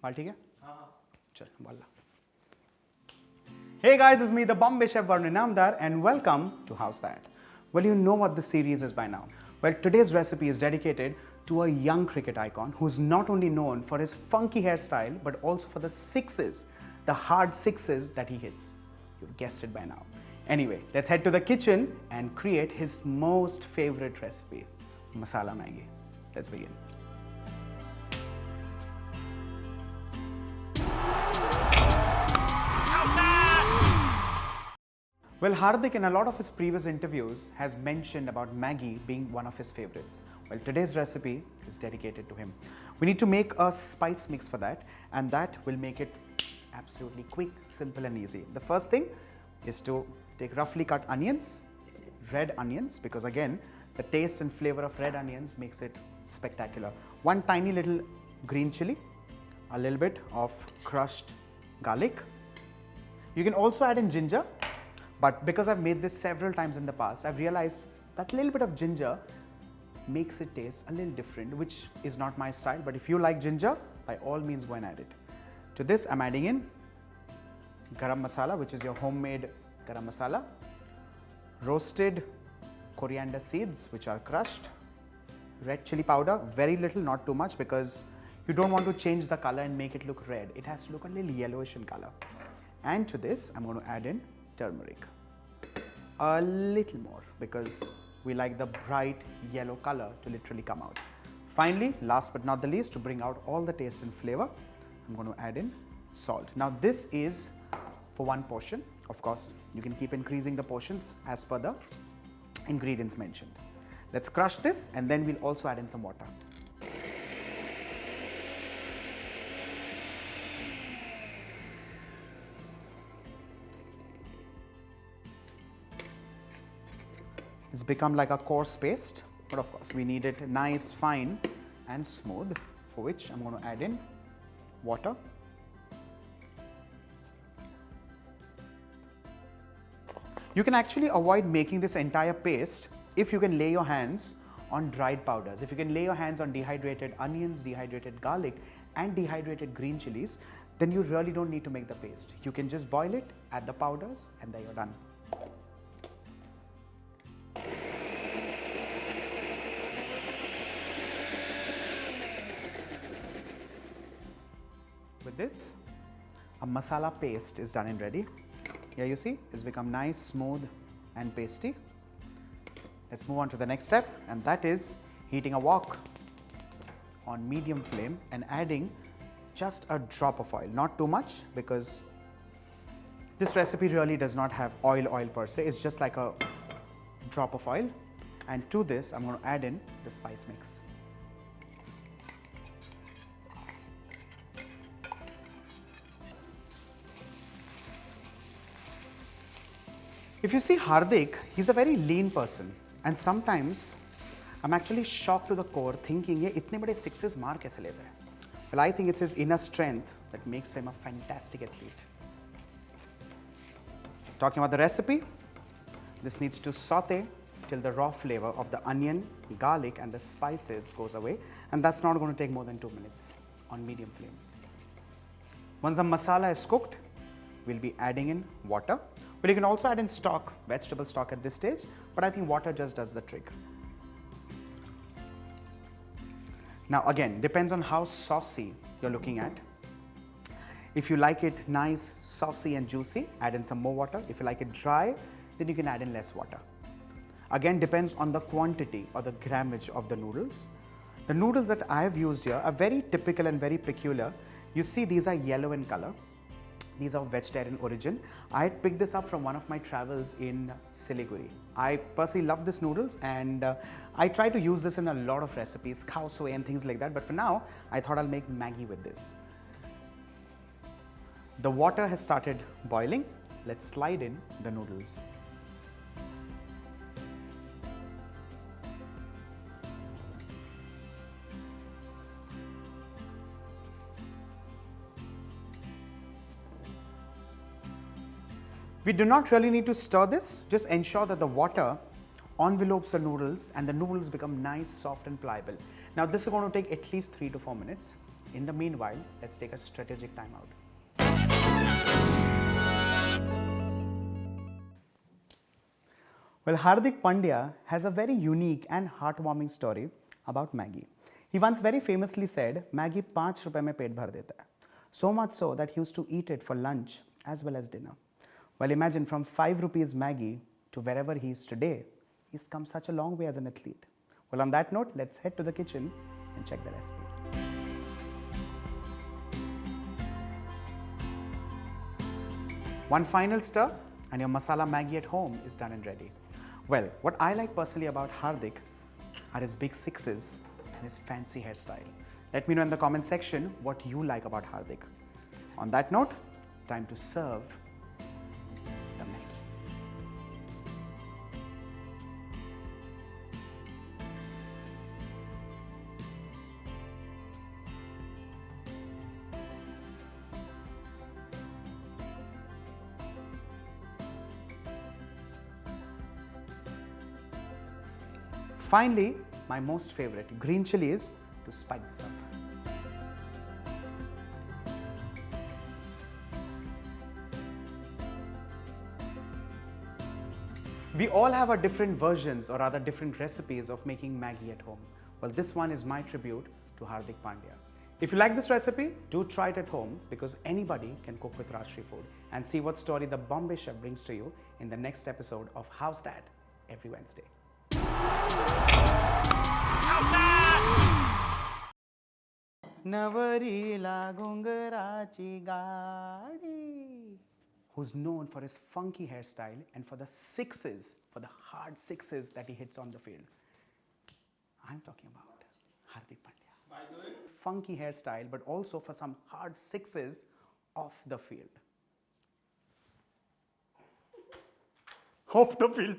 बाल ठीक है? चल वाला. Hey guys, it's me, the Bombay Chef Varun Inamdar, and welcome to How's That? Well, you know what this series is by now. Well, today's recipe is dedicated to a young cricket icon who's not only known for his funky hairstyle, but also for the sixes, the hard sixes that he hits. You've guessed it by now. Anyway, let's head to the kitchen and create his most favorite recipe, Masala Maggi. Let's begin. Well, Hardik in a lot of his previous interviews has mentioned about Maggi being one of his favorites. Well, today's recipe is dedicated to him. We need to make a spice mix for that, and that will make it absolutely quick, simple and easy. The first thing is to take roughly cut onions, red onions, because again, the taste and flavor of red onions makes it spectacular. One tiny little green chili, a little bit of crushed garlic. You can also add in ginger. But because I've made this several times in the past, I've realized that little bit of ginger makes it taste a little different, which is not my style. But if you like ginger, by all means go and add it. To this, I'm adding in Garam Masala, which is your homemade Garam Masala, Roasted Coriander Seeds, which are crushed, red chili powder, very little, not too much, because you don't want to change the color and make it look red. It has to look a little yellowish in color. And to this, I'm going to add in turmeric, a little more, because we like the bright yellow color to literally come out. Finally, last but not the least, to bring out all the taste and flavor, I'm going to add in salt. Now this is for one portion. Of course, you can keep increasing the portions as per the ingredients mentioned. Let's crush this, and then we'll also add in some water. It's become like a coarse paste, but of course we need it nice, fine and smooth, for which I'm going to add in water. You can actually avoid making this entire paste if you can lay your hands on dried powders. If you can lay your hands on dehydrated onions, dehydrated garlic and dehydrated green chilies, then you really don't need to make the paste. You can just boil it, add the powders, and there you're done. With this, a masala paste is done and ready. Here you see, it's become nice, smooth and pasty. Let's move on to the next step, and that is heating a wok on medium flame and adding just a drop of oil, not too much, because this recipe really does not have oil per se. It's just like a drop of oil. And to this, I'm going to add in the spice mix. If you see Hardik, he's a very lean person, and sometimes I'm actually shocked to the core thinking, ye itne bade sixes maar kaise leta hai? Well, I think it's his inner strength that makes him a fantastic athlete. Talking about the recipe, this needs to saute till the raw flavor of the onion, garlic and the spices goes away, and that's not going to take more than 2 minutes on medium flame. Once the masala is cooked, we'll be adding in water. Well, you can also add in stock, vegetable stock at this stage, but I think water just does the trick. Now again, depends on how saucy you're looking at. If you like it nice, saucy and juicy, add in some more water. If you like it dry, then you can add in less water. Again, depends on the quantity or the grammage of the noodles. The noodles that I have used here are very typical and very peculiar. You see, these are yellow in color. These are of vegetarian origin. I had picked this up from one of my travels in Siliguri. I personally love this noodles, and I try to use this in a lot of recipes, khao soy and things like that, but for now, I thought I'll make Maggi with this. The water has started boiling. Let's slide in the noodles. We do not really need to stir this, just ensure that the water envelopes the noodles and the noodles become nice, soft and pliable. Now this is going to take at least 3 to 4 minutes. In the meanwhile, let's take a strategic timeout. Well, Hardik Pandya has a very unique and heartwarming story about Maggi. He once very famously said, Maggi 5 rupees mein pet bhar deta hai. So much so that he used to eat it for lunch as well as dinner. Well, imagine from 5 rupees Maggi to wherever he is today, he's come such a long way as an athlete. Well, on that note, let's head to the kitchen and check the recipe. One final stir and your masala Maggi at home is done and ready. Well, what I like personally about Hardik are his big sixes and his fancy hairstyle. Let me know in the comment section what you like about Hardik. On that note, time to serve the Maggi. Finally, my most favorite, green chilies to spice this up. We all have our different versions or rather different recipes of making Maggi at home. Well, this one is my tribute to Hardik Pandya. If you like this recipe, do try it at home because anybody can cook with Rajshri Food, and see what story the Bombay chef brings to you in the next episode of How's That every Wednesday. Navarila Gungarachi Gadi, who's known for his funky hairstyle and for the sixes, for the hard sixes that he hits on the field. I'm talking about Hardik Pandya. By the way, funky hairstyle, but also for some hard sixes off the field. Off the field.